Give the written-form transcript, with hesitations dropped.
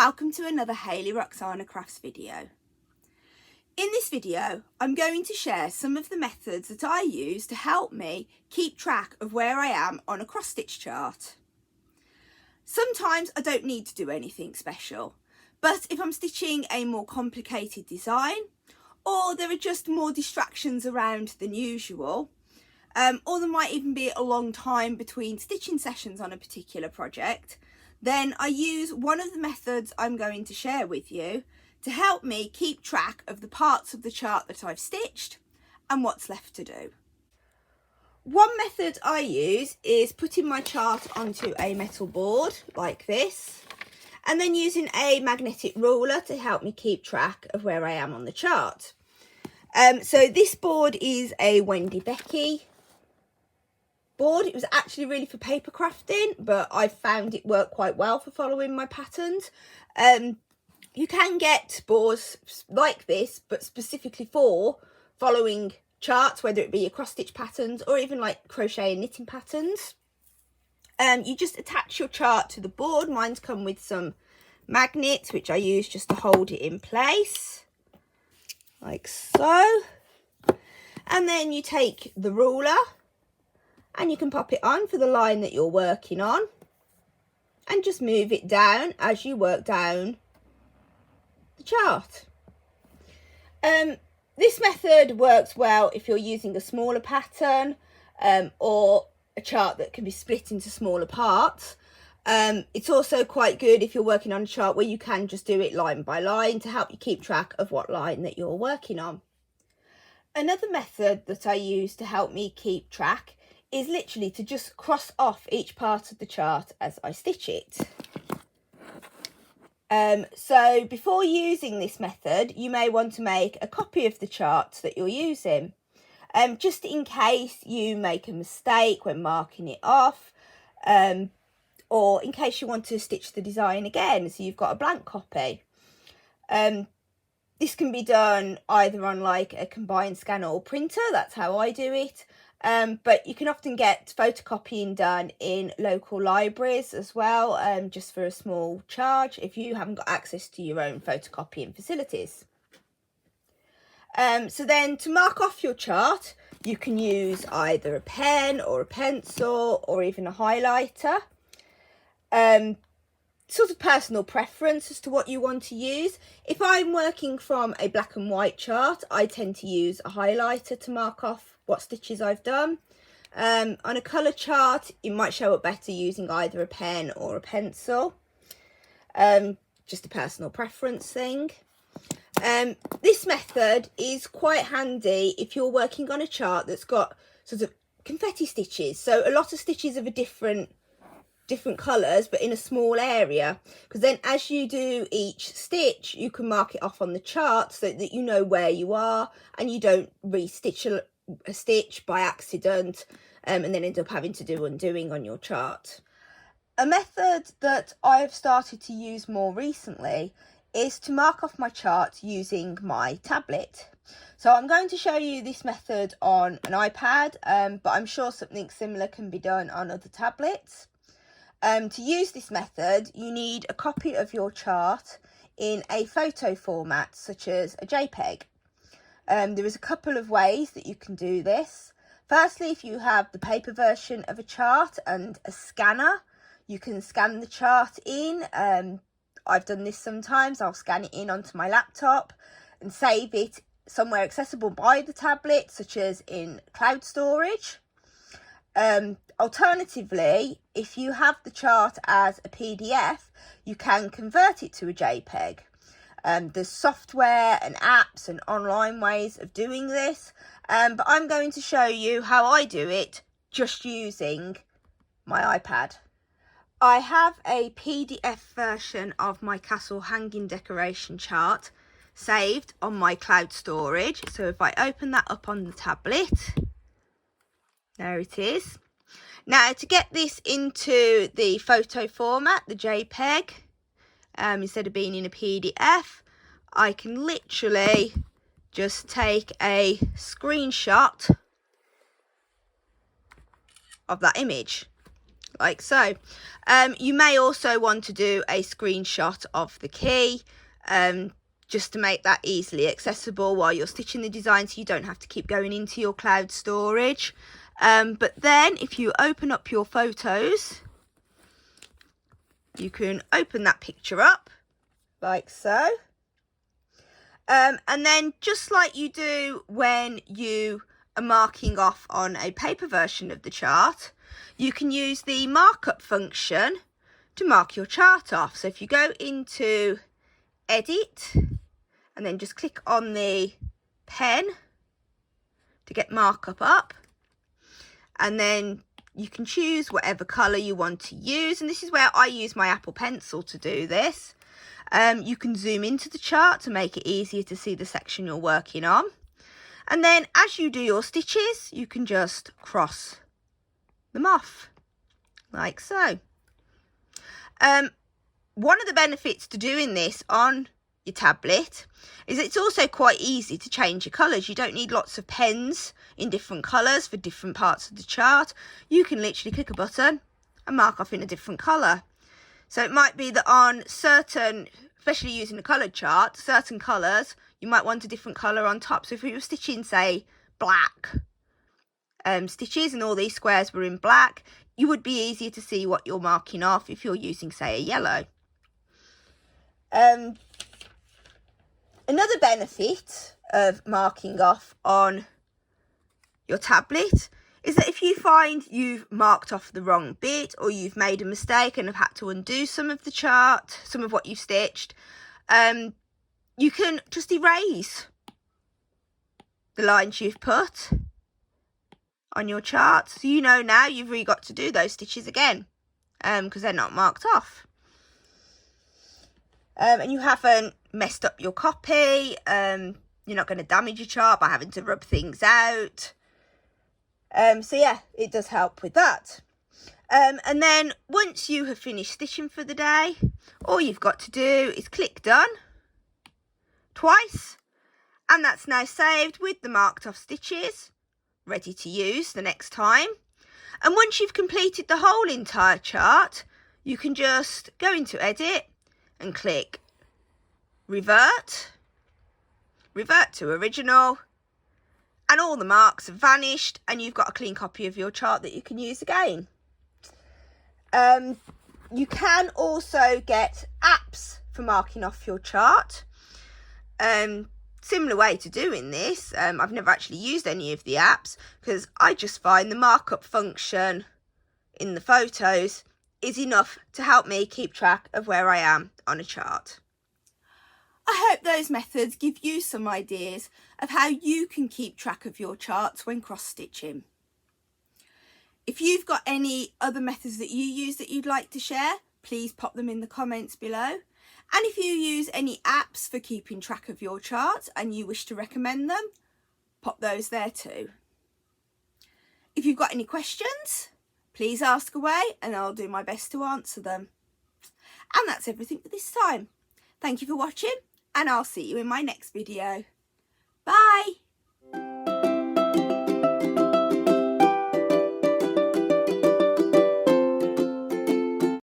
Welcome to another Hayley-Roxanna crafts video. In this video, I'm going to share some of the methods that I use to help me keep track of where I am on a cross-stitch chart. Sometimes I don't need to do anything special, but if I'm stitching a more complicated design, or there are just more distractions around than usual, or there might even be a long time between stitching sessions on a particular project, then I use one of the methods I'm going to share with you to help me keep track of the parts of the chart that I've stitched and what's left to do. One method I use is putting my chart onto a metal board like this, and then using a magnetic ruler to help me keep track of where I am on the chart. So this board is a Wendy Becky board. It was actually really for paper crafting, but I found it worked quite well for following my patterns. You can get boards like this, but specifically for following charts, whether it be across stitch patterns or even like crochet and knitting patterns. You just attach your chart to the board. Mine's come with some magnets, which I use just to hold it in place, like so. And then you take the ruler and you can pop it on for the line that you're working on and just move it down as you work down the chart. This method works well if you're using a smaller pattern or a chart that can be split into smaller parts. It's also quite good if you're working on a chart where you can just do it line by line to help you keep track of what line that you're working on. Another method that I use to help me keep track is literally to just cross off each part of the chart as I stitch it. So before using this method, you may want to make a copy of the chart that you're using, just in case you make a mistake when marking it off, or in case you want to stitch the design again, so you've got a blank copy. This can be done either on like a combined scanner or printer. That's how I do it. But you can often get photocopying done in local libraries as well, just for a small charge if you haven't got access to your own photocopying facilities. So then to mark off your chart, you can use either a pen or a pencil or even a highlighter. Sort of personal preference as to what you want to use. If I'm working from a black and white chart, I tend to use a highlighter to mark off what stitches I've done. On a colour chart, it might show up better using either a pen or a pencil. Just a personal preference thing. This method is quite handy if you're working on a chart that's got sort of confetti stitches. So a lot of stitches of a different colours, but in a small area, because then as you do each stitch, you can mark it off on the chart so that you know where you are and you don't re-stitch a stitch by accident and then end up having to do undoing on your chart. A method that I've started to use more recently is to mark off my chart using my tablet. So I'm going to show you this method on an iPad, but I'm sure something similar can be done on other tablets. To use this method, you need a copy of your chart in a photo format, such as a JPEG. There is a couple of ways that you can do this. Firstly, if you have the paper version of a chart and a scanner, you can scan the chart in. I've done this sometimes. I'll scan it in onto my laptop and save it somewhere accessible by the tablet, such as in cloud storage. Alternatively, if you have the chart as a PDF, you can convert it to a JPEG. There's software and apps and online ways of doing this, but I'm going to show you how I do it just using my iPad. I have a PDF version of my castle hanging decoration chart saved on my cloud storage. So if I open that up on the tablet, there it is. Now to get this into the photo format, the JPEG, instead of being in a PDF, I can literally just take a screenshot of that image like so. You may also want to do a screenshot of the key, just to make that easily accessible while you're stitching the design, so you don't have to keep going into your cloud storage. But then if you open up your photos, you can open that picture up like so. And then just like you do when you are marking off on a paper version of the chart, you can use the markup function to mark your chart off. So if you go into edit and then just click on the pen to get markup up, and then you can choose whatever colour you want to use, and this is where I use my Apple Pencil to do this. You can zoom into the chart to make it easier to see the section you're working on, and then as you do your stitches you can just cross them off like so. One of the benefits to doing this on your tablet is it's also quite easy to change your colours. You don't need lots of pens in different colours for different parts of the chart. You can literally click a button and mark off in a different colour. So it might be that on certain, especially using a coloured chart, certain colours, you might want a different colour on top. So if you were stitching, say, black stitches and all these squares were in black, you would be easier to see what you're marking off if you're using, say, a yellow. Another benefit of marking off on your tablet is that if you find you've marked off the wrong bit, or you've made a mistake and have had to undo some of the chart, some of what you've stitched, you can just erase the lines you've put on your chart. So you know now you've really got to do those stitches again, because they're not marked off. And you haven't messed up your copy. You're not going to damage your chart by having to rub things out. So yeah, it does help with that. And then once you have finished stitching for the day, all you've got to do is click done twice, and that's now saved with the marked off stitches, ready to use the next time. And once you've completed the whole entire chart, you can just go into edit and click revert to original, and all the marks have vanished and you've got a clean copy of your chart that you can use again. You can also get apps for marking off your chart. Similar way to doing this. I've never actually used any of the apps because I just find the markup function in the photos is enough to help me keep track of where I am on a chart. I hope those methods give you some ideas of how you can keep track of your charts when cross-stitching. If you've got any other methods that you use that you'd like to share, please pop them in the comments below. And if you use any apps for keeping track of your charts and you wish to recommend them, pop those there too. If you've got any questions, please ask away and I'll do my best to answer them. And that's everything for this time. Thank you for watching, and I'll see you in my next video. Bye!